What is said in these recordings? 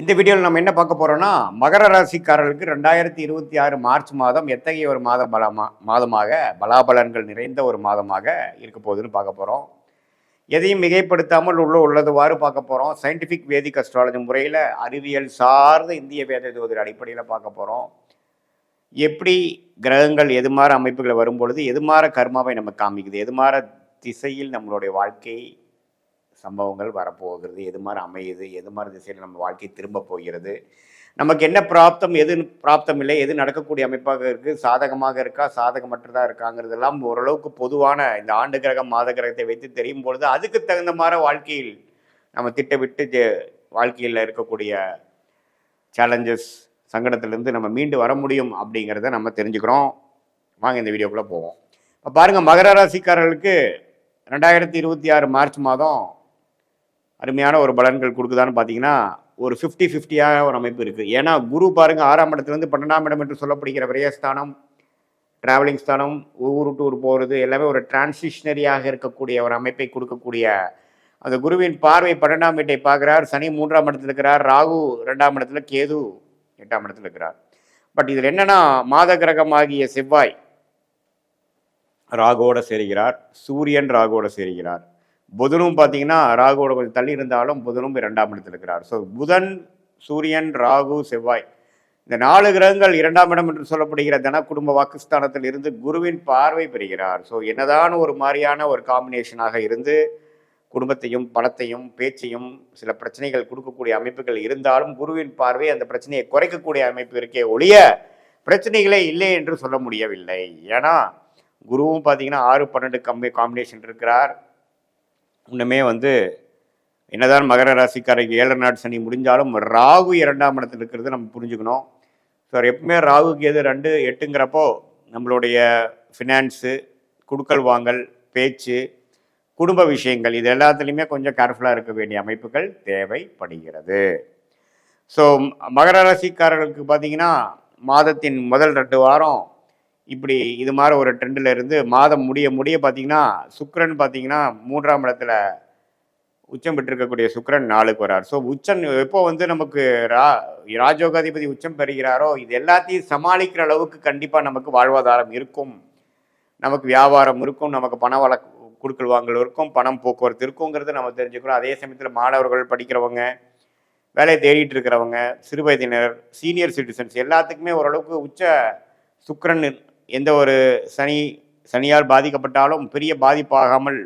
இந்த வீடியோவில் நம்ம என்ன பார்க்க போறோம்னா, மகர ராசிக்காரர்களுக்கு 2026 மார்ச் மாதம் எத்தகைய ஒரு மாதமாக பலாபலன்கள் நிறைந்த ஒரு மாதமாக இருக்க போகுதுன்னு பார்க்க போறோம். எதையும் மிகைப்படுத்தாமல் உள்ளதுவாறு பார்க்க போறோம். சயின்டிஃபிக் வேதிக் அஸ்ட்ராலஜி முறையில் அறிவியல் சார்ந்த இந்திய வேத ஜோதிட அடிப்படையில் பார்க்க போறோம். எப்படி கிரகங்கள் எதுமாற அமைப்புகளை வரும்பொழுது எதுமாற கர்மாவை நமக்கு காமிக்குது, எதுமாற திசையில் நம்மளுடைய வாழ்க்கை சம்பவங்கள் வரப்போகிறது, எது மாதிரி அமையுது, எது மாதிரி திசையில் நம்ம வாழ்க்கை திரும்ப போகிறது, நமக்கு என்ன பிராப்தம், எது பிராப்தம் இல்லை, எது நடக்கக்கூடிய அமைப்பாக இருக்குது, சாதகமாக இருக்கா சாதகமற்றதாக இருக்காங்கிறதெல்லாம் ஓரளவுக்கு பொதுவான இந்த ஆண்டு கிரகம் மாத கிரகத்தை வைத்து தெரியும் பொழுது அதுக்கு தகுந்த மாதிரி வாழ்க்கையில் நம்ம திட்டமிட்டு வாழ்க்கையில் இருக்கக்கூடிய சேலஞ்சஸ் சங்கடத்திலேருந்து நம்ம மீண்டு வர முடியும் அப்படிங்கிறத நம்ம தெரிஞ்சுக்கிறோம். வாங்க இந்த வீடியோக்குள்ளே போவோம். இப்போ பாருங்கள், மகர ராசிக்காரர்களுக்கு 2026 மார்ச் மாதம் அருமையான ஒரு பலன்கள் கொடுக்குதான்னு பார்த்தீங்கன்னா ஒரு 50-50 ஒரு அமைப்பு இருக்குது. ஏன்னா குரு பாருங்கள் 6ஆம் இடத்துலேருந்து 12ஆம் இடம் என்று சொல்லப்படுகிற விரயஸ்தானம், ட்ராவலிங் ஸ்தானம், ஊர் டூர் போகிறது எல்லாமே ஒரு டிரான்சிஷனரியாக இருக்கக்கூடிய ஒரு அமைப்பை கொடுக்கக்கூடிய அந்த குருவின் பார்வை 12ஆம் வீட்டை பார்க்குறார். சனி 3ஆம் இடத்துல இருக்கிறார், ராகு 2ஆம் இடத்துல, கேது 8ஆம் இடத்துல இருக்கிறார். பட் இதில் என்னன்னா, மாத கிரகமாகிய செவ்வாய் ராகுவோட சேருகிறார், சூரியன் ராகுவோட சேருகிறார், புதனும் பார்த்தீங்கன்னா ராகுவோட கொஞ்சம் தள்ளி இருந்தாலும் புதனும் 2ஆம் இடத்தில் இருக்கிறார். ஸோ புதன், சூரியன், ராகு, செவ்வாய் இந்த 4 கிரகங்கள் 2ஆம் இடம் என்று சொல்லப்படுகிற தன குடும்ப வாக்குஸ்தானத்தில் இருந்து குருவின் பார்வை பெறுகிறார். ஸோ என்னதான் ஒரு மாதிரியான ஒரு காம்பினேஷனாக இருந்து குடும்பத்தையும் பணத்தையும் பேச்சையும் சில பிரச்சனைகள் கொடுக்கக்கூடிய அமைப்புகள் இருந்தாலும் குருவின் பார்வை அந்த பிரச்சனையை குறைக்கக்கூடிய அமைப்பு இருக்கே ஒழிய பிரச்சனைகளே இல்லை என்று சொல்ல முடியவில்லை. ஏன்னா குருவும் பார்த்தீங்கன்னா 6-12 காம்பினேஷன் இருக்கிறார். இன்னுமே என்னதான் மகர ராசிக்காரருக்கு 7 நாட் சனி முடிஞ்சாலும் ராகு 2ஆம் இடத்துல இருக்கிறது நம்ம புரிஞ்சுக்கணும். ஸோ எப்பவுமே ராகுக்கு எது 2-8ங்கிறப்போ நம்மளுடைய ஃபினான்ஸு, குடுக்கல் வாங்கல், பேச்சு, குடும்ப விஷயங்கள் இது எல்லாத்துலேயுமே கொஞ்சம் கேர்ஃபுல்லாக இருக்க வேண்டிய அமைப்புகள் தேவைப்படுகிறது. ஸோ மகர ராசிக்காரர்களுக்கு பார்த்தீங்கன்னா மாதத்தின் முதல் 2 வாரம் இப்படி இது மாதிரி ஒரு ட்ரெண்டில் இருந்து மாதம் முடிய பார்த்தீங்கன்னா சுக்கிரன் பார்த்தீங்கன்னா 3ஆம் இடத்துல உச்சம் பெற்றிருக்கக்கூடிய சுக்கிரன் 4க்கு வரார். ஸோ உச்சம் எப்போ நமக்கு ராஜயோகாதிபதி உச்சம் பெறுகிறாரோ இது எல்லாத்தையும் சமாளிக்கிற அளவுக்கு கண்டிப்பாக நமக்கு வாழ்வாதாரம் இருக்கும், நமக்கு வியாபாரம் இருக்கும், நமக்கு பண வழக்கு கொடுக்கல் வாங்கல் இருக்கும், பணம் போக்குவரத்து இருக்குங்கிறத நம்ம தெரிஞ்சுக்கிறோம். அதே சமயத்தில் மாணவர்கள், படிக்கிறவங்க, வேலையை தேடிட்டு இருக்கிறவங்க, சிறு வயதினர், சீனியர் சிட்டிசன்ஸ் எல்லாத்துக்குமே ஓரளவுக்கு உச்ச சுக்கிரன் எந்த ஒரு சனியால் பாதிக்கப்பட்டாலும் பெரிய பாதிப்பாகாமல்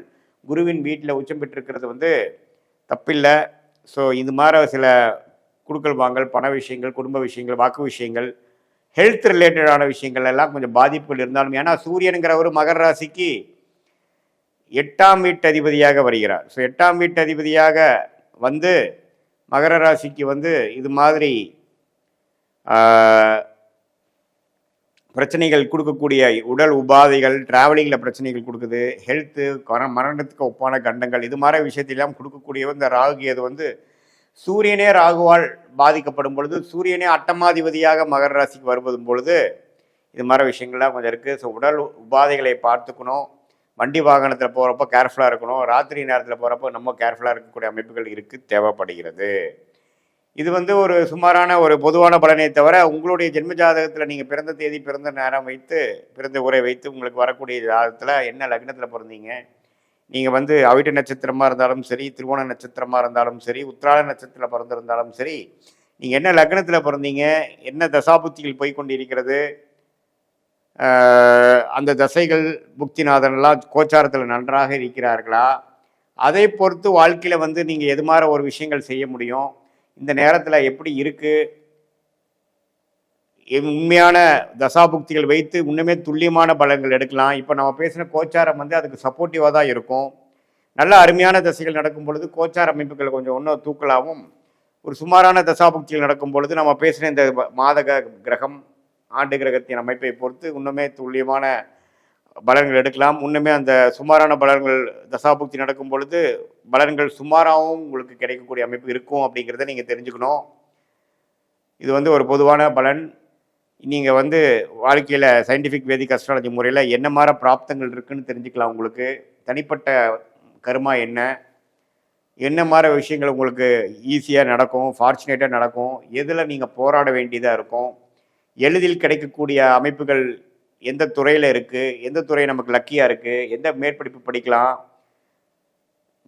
குருவின் வீட்டில் உச்சம் பெற்றிருக்கிறது தப்பில்லை. ஸோ இது மாதிரி சில குடுக்கல் வாங்கல், பண விஷயங்கள், குடும்ப விஷயங்கள், வாக்கு விஷயங்கள், ஹெல்த் ரிலேட்டடான விஷயங்கள் எல்லாம் கொஞ்சம் பாதிப்புகள் இருந்தாலும், ஏன்னா சூரியனுங்கிற ஒரு மகர ராசிக்கு 8ஆம் வீட்டு அதிபதியாக வருகிறார். ஸோ 8ஆம் வீட்டு அதிபதியாக மகர ராசிக்கு இது மாதிரி பிரச்சனைகள் கொடுக்கக்கூடிய உடல் உபாதைகள், டிராவலிங்கில் பிரச்சனைகள் கொடுக்குது, ஹெல்த்து, மரணத்துக்கு ஒப்பான கண்டங்கள், இது மாதிரி விஷயத்திலாம் கொடுக்கக்கூடிய இந்த ராகு அது சூரியனே ராகுவால் பாதிக்கப்படும் பொழுது, சூரியனே அட்டமாதிபதியாக மகர ராசிக்கு வருவதும் பொழுது இது மாதிரி விஷயங்கள்லாம் கொஞ்சம் இருக்குது. ஸோ உடல் உபாதைகளை பார்த்துக்கணும், வண்டி வாகனத்தில் போகிறப்போ கேர்ஃபுல்லாக இருக்கணும், ராத்திரி நேரத்தில் போகிறப்போ நம்ம கேர்ஃபுல்லாக இருக்கக்கூடிய அமைப்புகள் இருக்குது, தேவைப்படுகிறது. இது ஒரு சுமாரான ஒரு பொதுவான பலனை தவிர உங்களுடைய ஜென்ம ஜாதகத்தில் நீங்கள் பிறந்த தேதி, பிறந்த நேரம் வைத்து, பிறந்த ஊரை வைத்து உங்களுக்கு வரக்கூடிய ஜாதகத்தில் என்ன லக்னத்தில் பிறந்தீங்க, நீங்கள் அவிட்ட நட்சத்திரமாக இருந்தாலும் சரி, திருவோண நட்சத்திரமாக இருந்தாலும் சரி, உத்திராட நட்சத்திரத்தில் பிறந்திருந்தாலும் சரி, நீங்கள் என்ன லக்னத்தில் பிறந்தீங்க, என்ன தசாபுத்திகள் போய்கொண்டு இருக்கிறது, அந்த தசைகள் புக்திநாதன்லாம் கோச்சாரத்தில் நன்றாக இருக்கிறார்களா, அதை பொறுத்து வாழ்க்கையில் நீங்கள் எது மாதிரி ஒரு விஷயங்கள் செய்ய முடியும், இந்த நேரத்தில் எப்படி இருக்குது, உண்மையான தசாபுக்திகள் வைத்து இன்னுமே துல்லியமான பலன்கள் எடுக்கலாம். இப்போ நம்ம பேசின கோச்சாரம் அதுக்கு சப்போர்ட்டிவாக தான் இருக்கும். நல்ல அருமையான தசைகள் நடக்கும் பொழுது கோச்சார அமைப்புகள் கொஞ்சம் இன்னும் தூக்கலாகவும், ஒரு சுமாரான தசாபுக்திகள் நடக்கும் பொழுது நம்ம பேசின இந்த மாத கிரகம், ஆண்டு கிரகத்தின் அமைப்பை பொறுத்து இன்னுமே துல்லியமான பலன்கள் எடுக்கலாம். இன்னுமே அந்த சுமாரான பலன்கள் தசாபுக்தி நடக்கும் பொழுது பலன்கள் சுமாராகவும் உங்களுக்கு கிடைக்கக்கூடிய அமைப்பு இருக்கும் அப்படிங்கிறத நீங்கள் தெரிஞ்சுக்கணும். இது ஒரு பொதுவான பலன். நீங்கள் வந்து வாழ்க்கையில் சயின்டிஃபிக் வேதிக் அஸ்ட்ராலஜி முறையில் என்ன மாதிரி பிராப்தங்கள் இருக்குன்னு தெரிஞ்சுக்கலாம். உங்களுக்கு தனிப்பட்ட கர்மா என்ன மாதிரி விஷயங்கள் உங்களுக்கு ஈஸியாக நடக்கும், ஃபார்ச்சுனேட்டாக நடக்கும், எதில் நீங்கள் போராட வேண்டியதாக இருக்கும், எளிதில் கிடைக்கக்கூடிய அமைப்புகள் எந்த துறையில் இருக்குது, எந்த துறை நமக்கு லக்கியாக இருக்குது, எந்த மேற்படிப்பு படிக்கலாம்,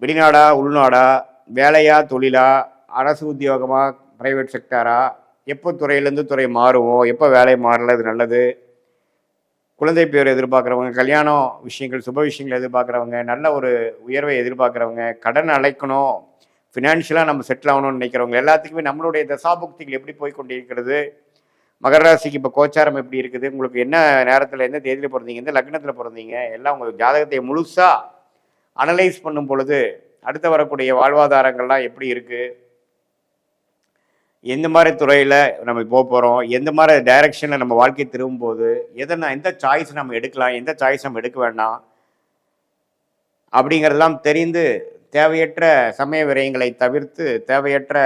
வெளிநாடா உள்நாடா, வேலையா தொழிலா, அரசு உத்தியோகமா ப்ரைவேட் செக்டாரா, எப்போ துறையிலேருந்து துறை மாறுவோம், எப்போ வேலை மாறல, இது நல்லது, குழந்தை பேர் எதிர்பார்க்குறவங்க, கல்யாணம் விஷயங்கள் சுப விஷயங்கள் எதிர்பார்க்குறவங்க, நல்ல ஒரு உயர்வை எதிர்பார்க்குறவங்க, கடன் அழைக்கணும், ஃபினான்ஷியலாக நம்ம செட்டில் ஆகணும்னு நினைக்கிறவங்க எல்லாத்துக்குமே நம்மளுடைய தசாபுக்திகள் எப்படி போய் கொண்டிருக்கிறது, மகர ராசிக்கு இப்போ கோச்சாரம் எப்படி இருக்குது, உங்களுக்கு என்ன நேரத்தில் எந்த தேதியில் பிறந்தீங்க, எந்த லக்னத்தில் பிறந்தீங்க, எல்லாம் உங்கள் ஜாதகத்தை முழுசாக அனலைஸ் பண்ணும் பொழுது அடுத்து வரக்கூடிய வாழ்வாதாரங்கள்லாம் எப்படி இருக்குது, எந்த மாதிரி துறையில் நம்ம போக போகிறோம், எந்த மாதிரி டைரக்ஷனில் நம்ம வாழ்க்கை திரும்பும்போது எந்த சாய்ஸ் நம்ம எடுக்கலாம், எந்த சாய்ஸ் நம்ம எடுக்க வேண்டாம் அப்படிங்கிறதெல்லாம் தெரிந்து தேவையற்ற சமய விரயங்களை தவிர்த்து, தேவையற்ற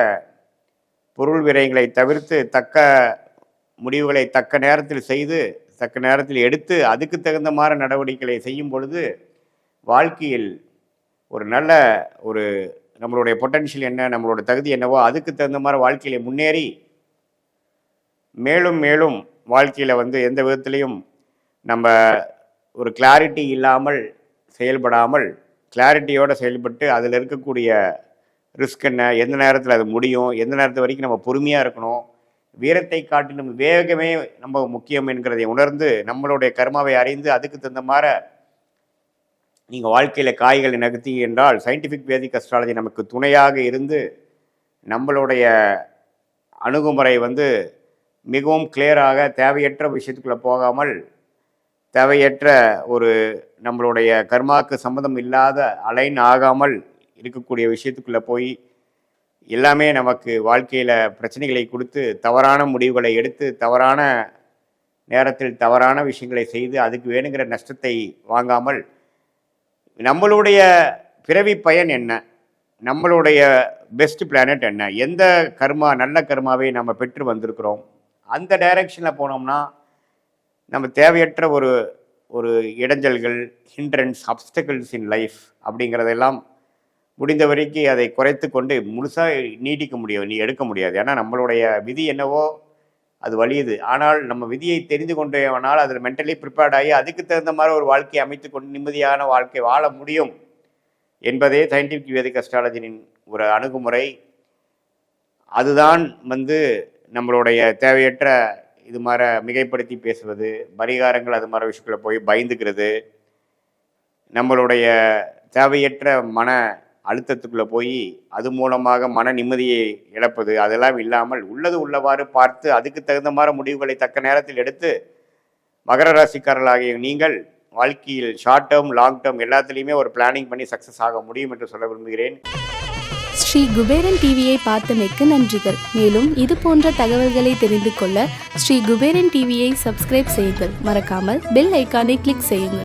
பொருள் விரயங்களை தவிர்த்து, தக்க முடிவுகளை தக்க நேரத்தில் செய்து, தக்க நேரத்தில் எடுத்து, அதுக்கு தகுந்த மாதிரி நடவடிக்கைகளை செய்யும் பொழுது வாழ்க்கையில் ஒரு நல்ல ஒரு நம்மளுடைய பொட்டன்ஷியல் என்ன, நம்மளோட தகுதி என்னவோ அதுக்கு தகுந்த மாதிரி வாழ்க்கையில் முன்னேறி மேலும் மேலும் வாழ்க்கையில் வந்து எந்த விதத்துலேயும் நம்ம ஒரு கிளாரிட்டி இல்லாமல் செயல்படாமல் கிளாரிட்டியோடு செயல்பட்டு அதில் இருக்கக்கூடிய ரிஸ்க் என்ன, எந்த நேரத்தில் அது முடியும், எந்த நேரத்து வரைக்கும் நம்ம பொறுமையாக இருக்கணும், வீரத்தை காட்டிலும் வேகமே நம்ம முக்கியம் என்கிறதை உணர்ந்து நம்மளுடைய கர்மாவை அறிந்து அதுக்கு தகுந்த மாதிரி நீங்கள் வாழ்க்கையில் காய்களை நகர்த்தி என்றால் சயின்டிஃபிக் வேதிக் அஸ்ட்ராலஜி நமக்கு துணையாக இருந்து நம்மளுடைய அணுகுமுறை வந்து மிகவும் கிளியராக தேவையற்ற விஷயத்துக்குள்ளே போகாமல் தேவையற்ற ஒரு நம்மளுடைய கர்மாவுக்கு சம்மந்தம் இல்லாத அலைன் ஆகாமல் இருக்கக்கூடிய விஷயத்துக்குள்ளே போய் எல்லாமே நமக்கு வாழ்க்கையில் பிரச்சனைகளை கொடுத்து தவறான முடிவுகளை எடுத்து தவறான நேரத்தில் தவறான விஷயங்களை செய்து அதுக்கு வேணுங்கிற நஷ்டத்தை வாங்காமல் நம்மளுடைய பிறவி பயன் என்ன, நம்மளுடைய பெஸ்ட் பிளானட் என்ன, எந்த கர்மா நல்ல கர்மாவை நம்ம பெற்று வந்திருக்கிறோம், அந்த டைரக்ஷனில் போனோம்னா நம்ம தேவையற்ற ஒரு இடைஞ்சல்கள், ஹிண்ட்ரன்ஸ், அப்டக்கிள்ஸ் இன் லைஃப் அப்படிங்கிறதெல்லாம் முடிந்த வரைக்கும் அதை குறைத்து கொண்டு முழுசாக எடுக்க முடியாது. ஏன்னா நம்மளுடைய விதி என்னவோ அது வலியுது. ஆனால் நம்ம விதியை தெரிந்து கொண்டேனால் அதில் மென்டலி ப்ரிப்பேர்ட் ஆகி அதுக்கு தகுந்த மாதிரி ஒரு வாழ்க்கையை அமைத்து கொண்டு நிம்மதியான வாழ்க்கை வாழ முடியும் என்பதே சயின்டிஃபிக் வேதிக் அஸ்ட்ராலஜியின் ஒரு அணுகுமுறை. அதுதான் வந்து நம்மளுடைய தேவையற்ற இது மாதிரி மிகைப்படுத்தி பேசுவது, பரிகாரங்கள் அது மாதிரி விஷயத்தில் போய் பயந்துக்கிறது, நம்மளுடைய தேவையற்ற மன அழுத்தத்துக்குள்ளே போய் அது மூலமாக மன நிம்மதியை இழப்பது, அதெல்லாம் இல்லாமல் உள்ளது உள்ளவாறு பார்த்து அதுக்கு தகுந்த மாதிரி முடிவுகளை தக்க நேரத்தில் எடுத்து மகர ராசிக்காரர்களாகிய நீங்கள் வாழ்க்கையில் ஷார்ட் டேர்ம் லாங் டேர்ம் எல்லாத்துலேயுமே ஒரு பிளானிங் பண்ணி சக்ஸஸ் ஆக முடியும் என்று சொல்ல விரும்புகிறேன். ஸ்ரீ குபேரன் டிவியை பார்த்தமைக்கு நன்றிகள். மேலும் இது போன்ற தகவல்களை தெரிந்து கொள்ள ஸ்ரீ குபேரன் டிவியை சப்ஸ்கிரைப் செய்யுங்கள். மறக்காமல் பெல் ஐக்கானை கிளிக் செய்யுங்கள்.